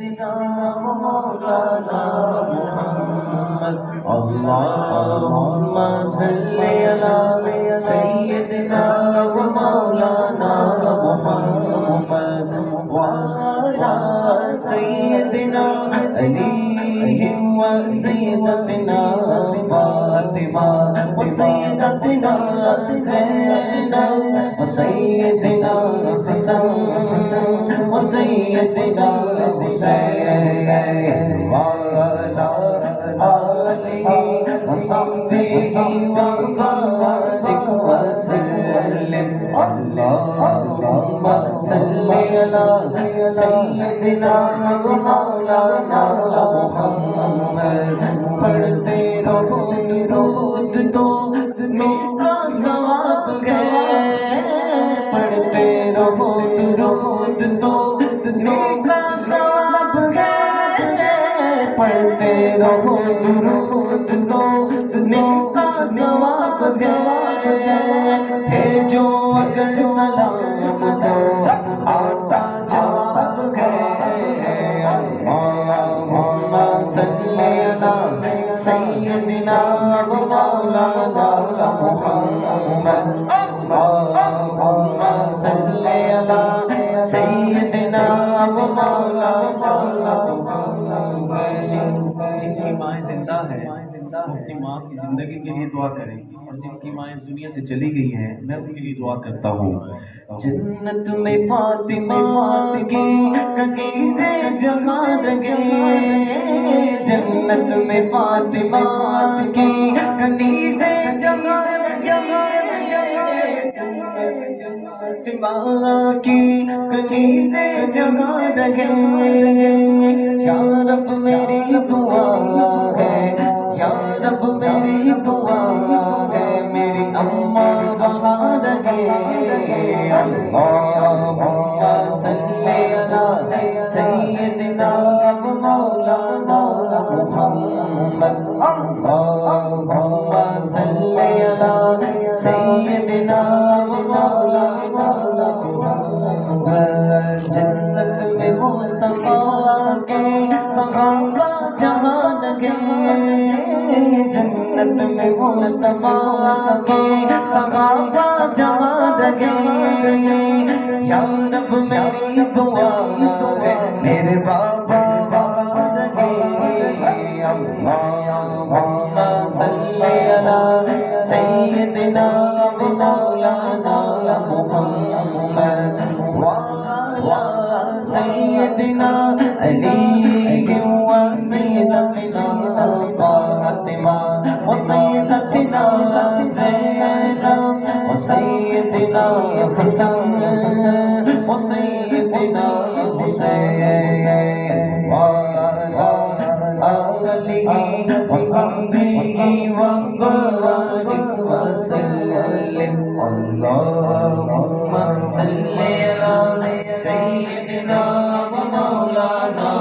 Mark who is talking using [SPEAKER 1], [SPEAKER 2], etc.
[SPEAKER 1] سيدنا ومولانا محمد اللهم صل على سيدنا ومولانا محمد وعلى سيدنا علي وسيدتنا فاطمة وسيدتنا زينب وسيدنا حسن وسيدنا حسين وعلى آله وصحبه وبارك وسلم اللهم صل على سيدنا ومولانا محمد پڑھتے رہو درود تو میرا ثواب ہے پڑھتے رہو درود تو میرا ثواب ہے پڑھتے رہو درود تو میرا ثواب ہے بھیجو اگر سلام تو آتا جواب ہے اللہم صل علی سیدنا ومولانا محمد اللہم صل علی سیدنا ومولانا محمد جن کی مائیں زندہ ہیں اپنی ماں کی زندگی کے لیے دعا کریں اور جن کی مائیں دنیا سے چلی گئی ہیں میں ان کے لیے دعا کرتا ہوں جنت میں فاطمہ کی کنیزیں جمع رہے جنت میں فاطمہ کی کنیزیں جمع فاطمہ کی کنیزیں جمع رہے یا رب میری دعا ہے یا رب میری دعا ہے میری اماں وہاں رہے اللہم صل علی سیدنا ومولانا محمد اللہم صل علی سیدنا ومولانا محمد جنت میں مصطفیٰ کے صحابہ جمع لگے جنت میں مصطفیٰ کے صحابہ جمع لگے یا رب میری دعا ہے میرے بابا وہاں رہے اللہم صل علی سیدنا ومولانا محمد وعلى سيدنا علي وسيدتنا فاطمة وسيدتنا زينب وسيدنا حسن وسيدنا حسين وعلى آله وصحبه وبارك وسلم اللهم صل على سيدنا ومولانا